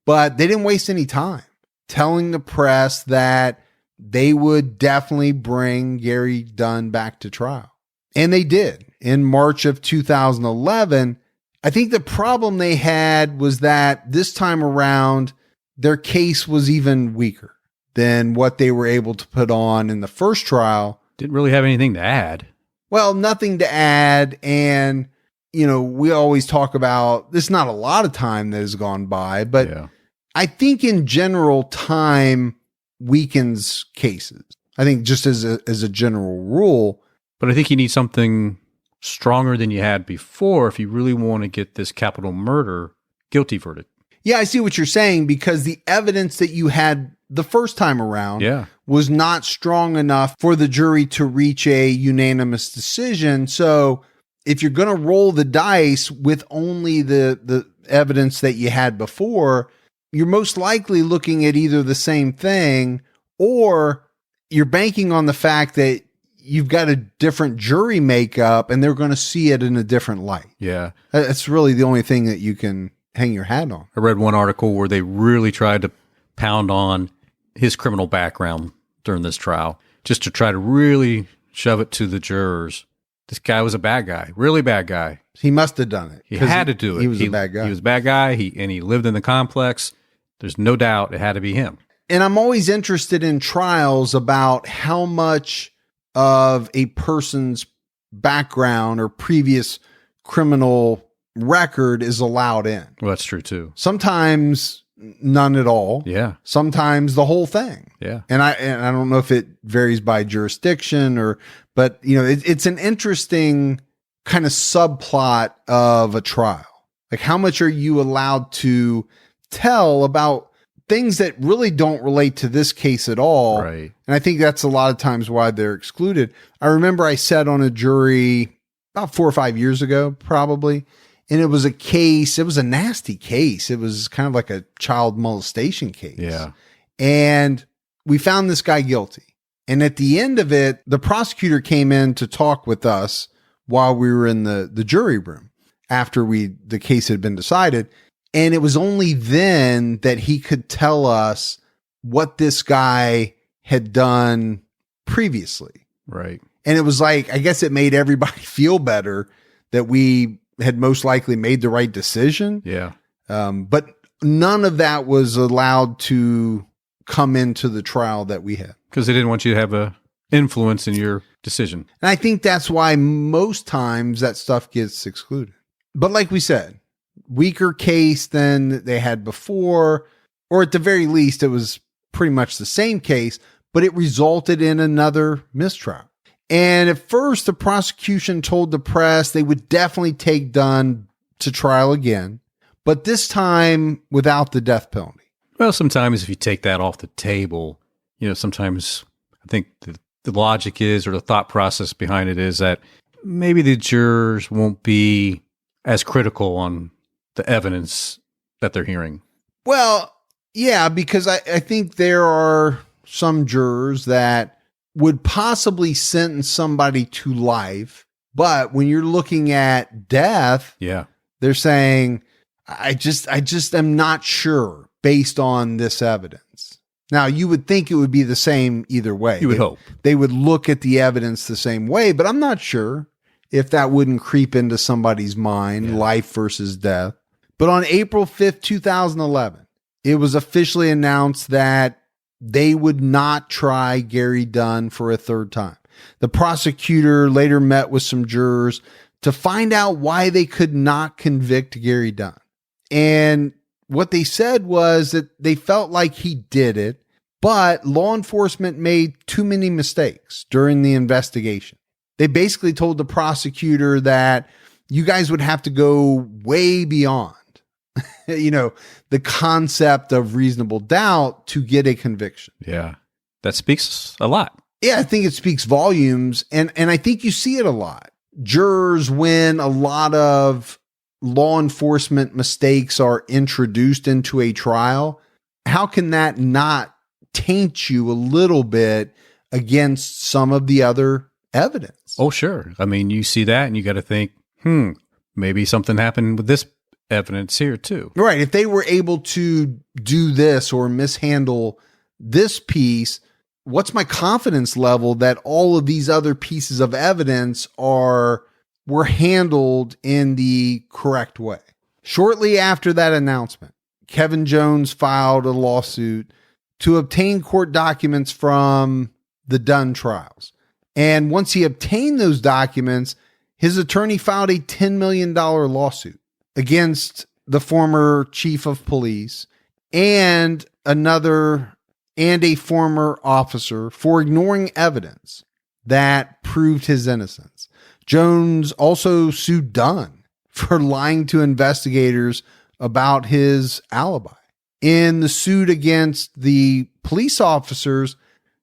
but they didn't waste any time telling the press that they would definitely bring Gary Dunn back to trial. And they did. In March of 2011, I think the problem they had was that this time around, their case was even weaker than what they were able to put on in the first trial Didn't really have anything to add. Well, nothing to add. And, we always talk about, there's not a lot of time that has gone by, but Yeah. I think in general, time weakens cases. I think just as a general rule. But I think you need something stronger than you had before if you really want to get this capital murder guilty verdict. Yeah, I see what you're saying, because the evidence that you had the first time around was not strong enough for the jury to reach a unanimous decision. So if you're going to roll the dice with only the evidence that you had before, you're most likely looking at either the same thing, or you're banking on the fact that you've got a different jury makeup and they're going to see it in a different light. Yeah. That's really the only thing that you can hang your hat on. I read one article where they really tried to pound on his criminal background during this trial, just to try to really shove it to the jurors. This guy was a bad guy, really bad guy. He must have done it. He had to do it. He was a bad guy. He was a bad guy. And he lived in the complex. There's no doubt it had to be him. And I'm always interested in trials about how much of a person's background or previous criminal record is allowed in. Well, that's true too. Sometimes none at all. Yeah. Sometimes the whole thing. Yeah. And I don't know if it varies by jurisdiction but it's an interesting kind of subplot of a trial. Like, how much are you allowed to tell about things that really don't relate to this case at all? Right. And I think that's a lot of times why they're excluded. I remember I sat on a jury about 4 or 5 years ago, probably. And it was a nasty case. It was kind of like a child molestation case. Yeah. And we found this guy guilty. And at the end of it, the prosecutor came in to talk with us while we were in the jury room after the case had been decided. And it was only then that he could tell us what this guy had done previously. Right. And it was like, I guess it made everybody feel better that we had most likely made the right decision. Yeah. But none of that was allowed to come into the trial that we had. Because they didn't want you to have a influence in your decision. And I think that's why most times that stuff gets excluded. But like we said, weaker case than they had before, or at the very least, it was pretty much the same case, but it resulted in another mistrial. And at first, the prosecution told the press they would definitely take Dunn to trial again, but this time without the death penalty. Well, sometimes if you take that off the table, sometimes I think the logic is, or the thought process behind it is, that maybe the jurors won't be as critical on the evidence that they're hearing. Well, yeah, because I think there are some jurors that would possibly sentence somebody to life, but when you're looking at death, they're saying, I just am not sure based on this evidence. Now, you would think it would be the same either way. You would hope. They would look at the evidence the same way, but I'm not sure if that wouldn't creep into somebody's mind, life versus death. But on April 5th, 2011, it was officially announced that they would not try Gary Dunn for a third time. The prosecutor later met with some jurors to find out why they could not convict Gary Dunn. And what they said was that they felt like he did it, but law enforcement made too many mistakes during the investigation. They basically told the prosecutor that you guys would have to go way beyond, the concept of reasonable doubt to get a conviction. Yeah. That speaks a lot. Yeah, I think it speaks volumes. And I think you see it a lot. Jurors, when a lot of law enforcement mistakes are introduced into a trial, how can that not taint you a little bit against some of the other evidence? Oh, sure. I mean, you see that and you got to think, maybe something happened with this evidence here too. Right. If they were able to do this or mishandle this piece, what's my confidence level that all of these other pieces of evidence were handled in the correct way? Shortly after that announcement, Kevin Jones filed a lawsuit to obtain court documents from the Dunn trials. And once he obtained those documents, his attorney filed a $10 million lawsuit against the former chief of police and a former officer for ignoring evidence that proved his innocence. Jones also sued Dunn for lying to investigators about his alibi. In the suit against the police officers,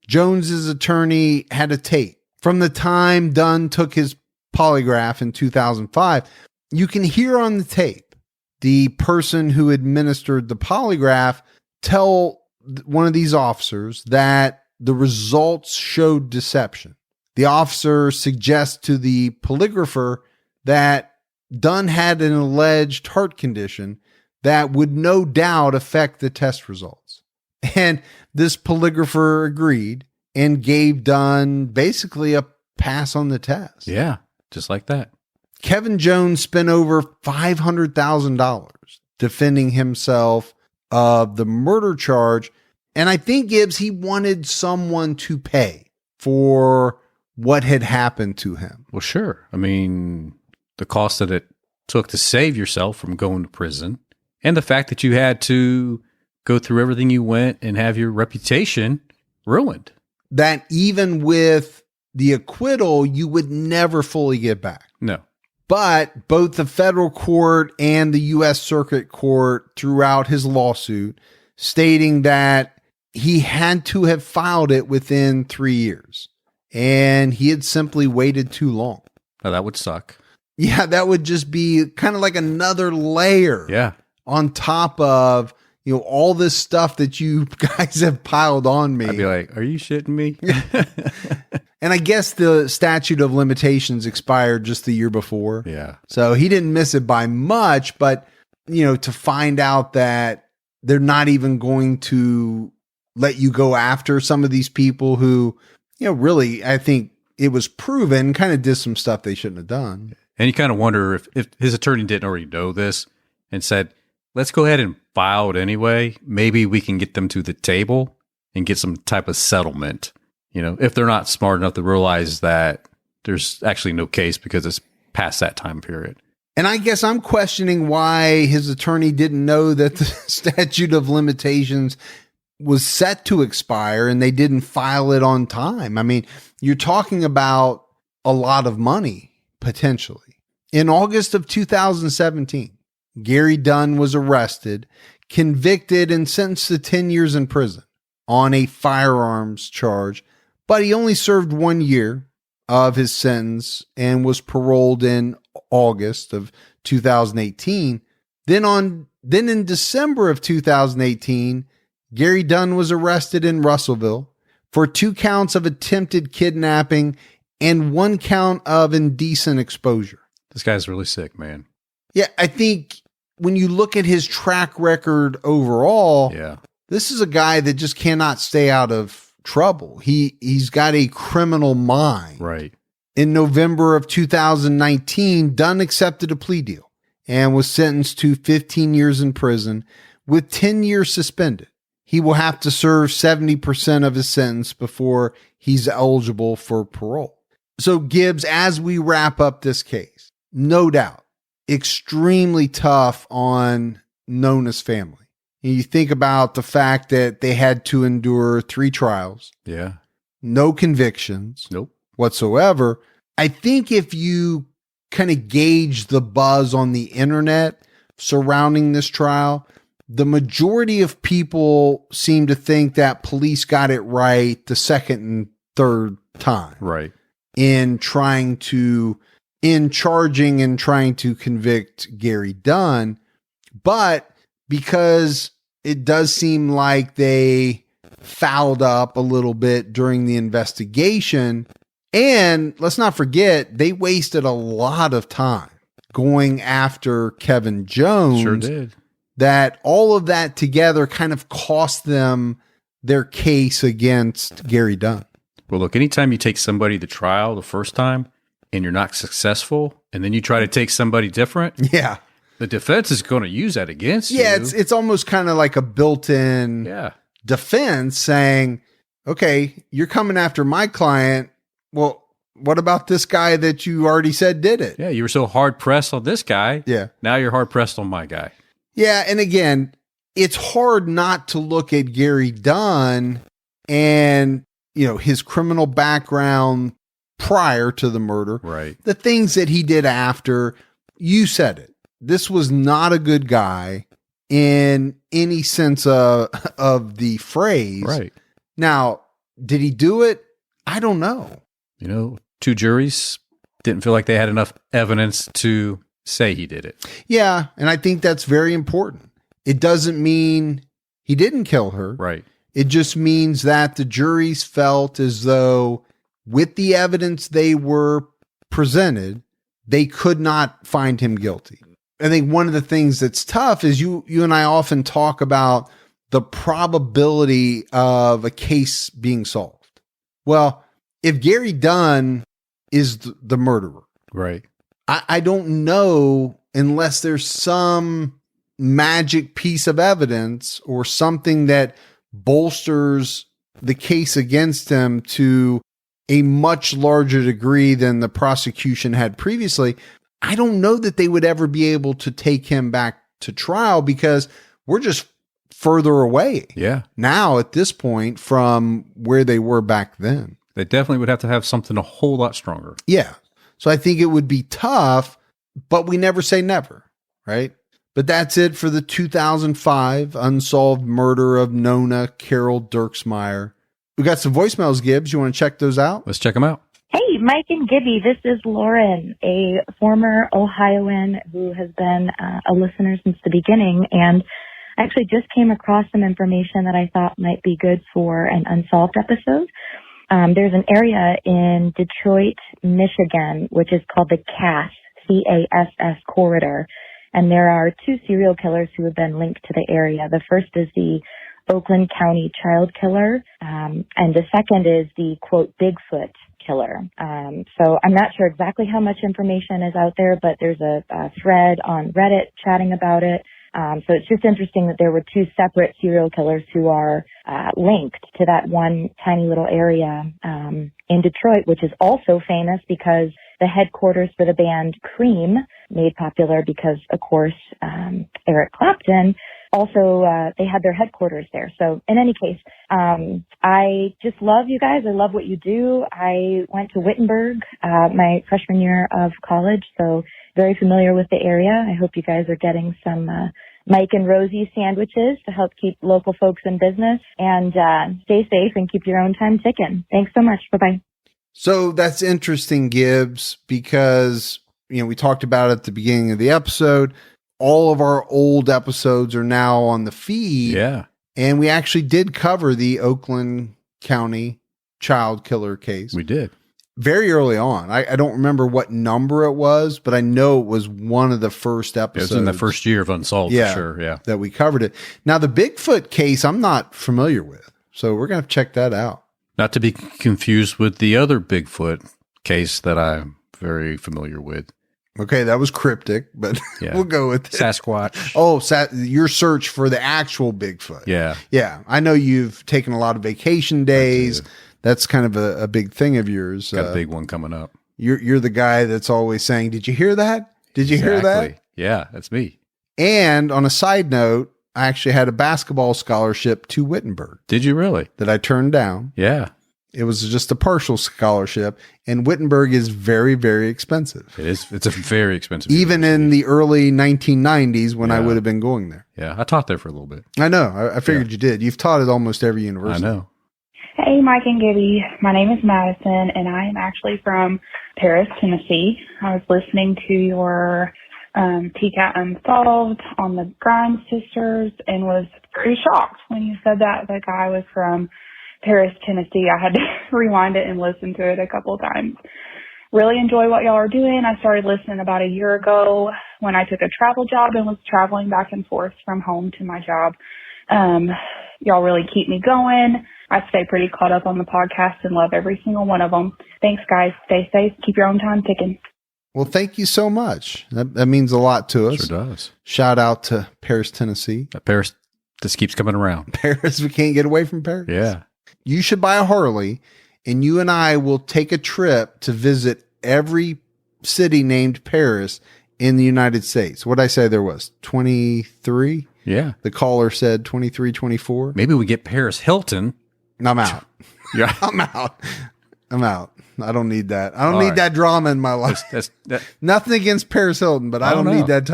Jones's attorney had a tape from the time Dunn took his polygraph in 2005. You can hear on the tape the person who administered the polygraph tell one of these officers that the results showed deception. The officer suggests to the polygrapher that Dunn had an alleged heart condition that would no doubt affect the test results. And this polygrapher agreed and gave Dunn basically a pass on the test. Yeah, just like that. Kevin Jones spent over $500,000 defending himself of the murder charge. And I think Gibbs, he wanted someone to pay for what had happened to him. Well, sure. I mean, the cost that it took to save yourself from going to prison, and the fact that you had to go through everything you went and have your reputation ruined. That even with the acquittal, you would never fully get back. No. But both the federal court and the U.S. Circuit Court threw out his lawsuit, stating that he had to have filed it within 3 years. And he had simply waited too long. Now, that would suck. Yeah, that would just be kind of like another layer on top of, all this stuff that you guys have piled on me. I'd be like, are you shitting me? And I guess the statute of limitations expired just the year before. Yeah. So he didn't miss it by much, but, to find out that they're not even going to let you go after some of these people who, really, I think it was proven kind of did some stuff they shouldn't have done. And you kind of wonder if his attorney didn't already know this and said, let's go ahead and file it anyway. Maybe we can get them to the table and get some type of settlement. If they're not smart enough to realize that there's actually no case because it's past that time period. And I guess I'm questioning why his attorney didn't know that the statute of limitations was set to expire and they didn't file it on time. I mean, you're talking about a lot of money, potentially. In August of 2017, Gary Dunn was arrested, convicted, and sentenced to 10 years in prison on a firearms charge, but he only served 1 year of his sentence and was paroled in August of 2018. Then in December of 2018, Gary Dunn was arrested in Russellville for 2 counts of attempted kidnapping and 1 count of indecent exposure. This guy's really sick, man. Yeah, I think when you look at his track record overall, this is a guy that just cannot stay out of trouble. He's got a criminal mind. Right. In November of 2019, Dunn accepted a plea deal and was sentenced to 15 years in prison with 10 years suspended. He will have to serve 70% of his sentence before he's eligible for parole. So Gibbs, as we wrap up this case, no doubt, extremely tough on Nona's family. And you think about the fact that they had to endure 3 trials. Yeah. No convictions. Nope. Whatsoever. I think if you kind of gauge the buzz on the internet surrounding this trial, the majority of people seem to think that police got it right the second and third time. Right. In charging and trying to convict Gary Dunn. But because it does seem like they fouled up a little bit during the investigation, and let's not forget, they wasted a lot of time going after Kevin Jones. Sure did. That all of that together kind of cost them their case against Gary Dunn. Well, look, anytime you take somebody to trial the first time and you're not successful, and then you try to take somebody different, the defense is going to use that against you. Yeah, it's almost kind of like a built-in defense saying, okay, you're coming after my client. Well, what about this guy that you already said did it? Yeah, you were so hard pressed on this guy. Yeah. Now you're hard pressed on my guy. Yeah, and again, it's hard not to look at Gary Dunn and, his criminal background prior to the murder. Right. The things that he did after. You said it. This was not a good guy in any sense of the phrase. Right. Now, did he do it? I don't know. Two juries didn't feel like they had enough evidence to say he did it. Yeah, and I think that's very important. It doesn't mean he didn't kill her. Right. It just means that the juries felt as though with the evidence they were presented, they could not find him guilty. I think one of the things that's tough is you and I often talk about the probability of a case being solved. Well, if Gary Dunn is the murderer, right, I don't know unless there's some magic piece of evidence or something that bolsters the case against him to a much larger degree than the prosecution had previously. I don't know that they would ever be able to take him back to trial because we're just further away. Yeah. Now at this point from where they were back then. They definitely would have to have something a whole lot stronger. Yeah. So I think it would be tough, but we never say never, right? But that's it for the 2005 unsolved murder of Nona Carol Dirksmeyer. We got some voicemails, Gibbs. You want to check those out? Let's check them out. Hey, Mike and Gibby, this is Lauren, a former Ohioan who has been a listener since the beginning, and I actually just came across some information that I thought might be good for an Unsolved episode. There's an area in Detroit, Michigan, which is called the CASS, C-A-S-S corridor, and there are two serial killers who have been linked to the area. The first is the Oakland County child killer, and the second is the, quote, Bigfoot killer. So I'm not sure exactly how much information is out there, but there's a thread on Reddit chatting about it. So it's just interesting that there were two separate serial killers who are linked to that one tiny little area in Detroit, which is also famous because the headquarters for the band Cream, made popular because, of course, Eric Clapton, also they had their headquarters there. So in any case, I just love you guys. I love what you do. I went to Wittenberg my freshman year of college, so very familiar with the area. I hope you guys are getting some Mike and Rosie sandwiches to help keep local folks in business, and stay safe and keep your own time ticking. Thanks so much. Bye-bye. So that's interesting, Gibbs, because, we talked about it at the beginning of the episode. All of our old episodes are now on the feed. Yeah. And we actually did cover the Oakland County child killer case. We did. Very early on. I don't remember what number it was, but I know it was one of the first episodes. It was in the first year of Unsolved, for sure. Yeah. That we covered it. Now, the Bigfoot case, I'm not familiar with. So we're going to check that out. Not to be confused with the other Bigfoot case that I'm very familiar with. Okay, that was cryptic, but we'll go with it. Sasquatch. Oh, your search for the actual Bigfoot. Yeah. Yeah. I know you've taken a lot of vacation days. That's kind of a big thing of yours. Got a big one coming up. You're the guy that's always saying, "Did you hear that? Did you hear that?" Yeah, that's me. And on a side note, I actually had a basketball scholarship to Wittenberg. Did you really? That I turned down. Yeah. It was just a partial scholarship, and Wittenberg is very, very expensive. It is. It's a very expensive Even university. in the early 1990s when I would have been going there. Yeah, I taught there for a little bit. I know. I figured you did. You've taught at almost every university. I know. Hey, Mike and Gibby. My name is Madison, and I am actually from Paris, Tennessee. I was listening to your TCAT Unsolved on the Grimes sisters and was very shocked when you said that the guy was from Paris, Tennessee. I had to rewind it and listen to it a couple of times. Really enjoy what y'all are doing. I started listening about a year ago when I took a travel job and was traveling back and forth from home to my job. Y'all really keep me going. I stay pretty caught up on the podcast and love every single one of them. Thanks, guys. Stay safe. Keep your own time ticking. Well, thank you so much. That means a lot to us. Sure does. Shout out to Paris, Tennessee. Paris just keeps coming around. Paris, we can't get away from Paris. Yeah. You should buy a Harley and you and I will take a trip to visit every city named Paris in the United States. What did I say there was? 23? Yeah. The caller said 23, 24. Maybe we get Paris Hilton. I'm out. Yeah. I'm out. I don't need that. I don't need that drama in my life. Nothing against Paris Hilton, but I don't need that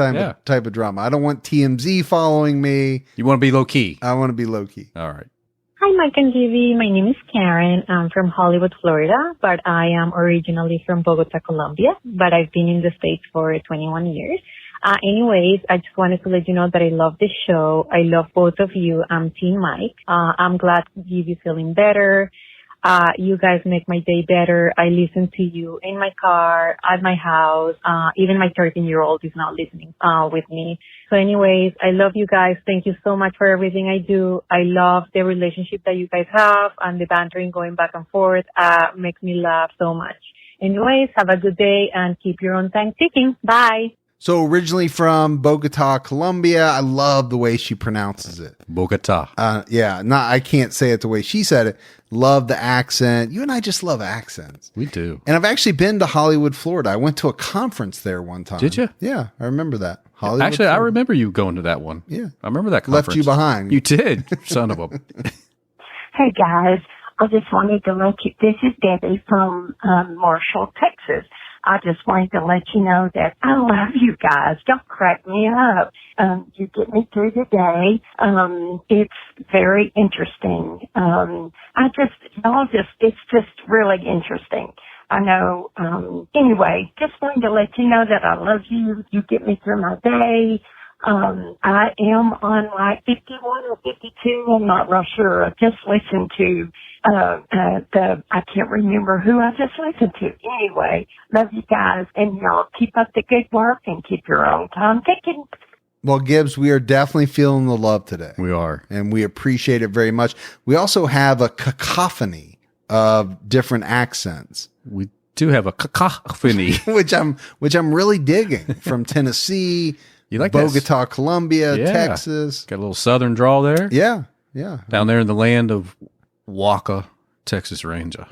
type of drama. I don't want TMZ following me. You want to be low key. I want to be low key. All right. Hi, Mike and Gibby. My name is Karen. I'm from Hollywood, Florida, but I am originally from Bogota, Colombia, but I've been in the States for 21 years. Anyways, I just wanted to let you know that I love this show. I love both of you. I'm Team Mike. I'm glad Gibby's feeling better. You guys make my day better. I listen to you in my car, at my house. Even my 13-year-old is not listening with me. So anyways, I love you guys. Thank you so much for everything I do. I love the relationship that you guys have, and the bantering going back and forth makes me laugh so much. Anyways, have a good day and keep your own time ticking. Bye. So originally from Bogota, Colombia. I love the way she pronounces it. Bogota. I can't say it the way she said it. Love the accent. You and I just love accents. We do. And I've actually been to Hollywood, Florida. I went to a conference there one time. Did you? Yeah, I remember that. Hollywood, actually, Florida. I remember you going to that one. Yeah. I remember that conference. Left you behind. You did, son of a... Hey, guys. I just wanted to let you, this is Debbie from Marshall, Texas. I just wanted to let you know that I love you guys. Y'all crack me up. You get me through the day. It's very interesting. It's just really interesting. I know, anyway, just wanted to let you know that I love you. You get me through my day. I am on like 51 or 52. I'm not real sure. I just listened to, I can't remember who I just listened to. Anyway, love you guys, and y'all keep up the good work and keep your own time ticking. Well, Gibbs, we are definitely feeling the love today. We are. And we appreciate it very much. We also have a cacophony of different accents. We do have a cacophony. which I'm really digging, from Tennessee, you like Bogota, Colombia, Texas. Got a little southern drawl there. Yeah, yeah. Down there in the land of Waka, Texas Ranger.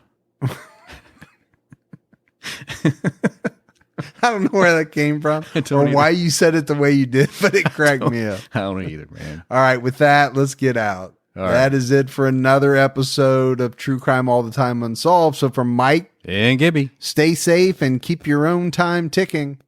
I don't know where that came from or why you said it the way you did, but it cracked me up. I don't either, man. All right, with that, let's get out. That is it for another episode of True Crime All the Time Unsolved. So from Mike and Gibby, stay safe and keep your own time ticking.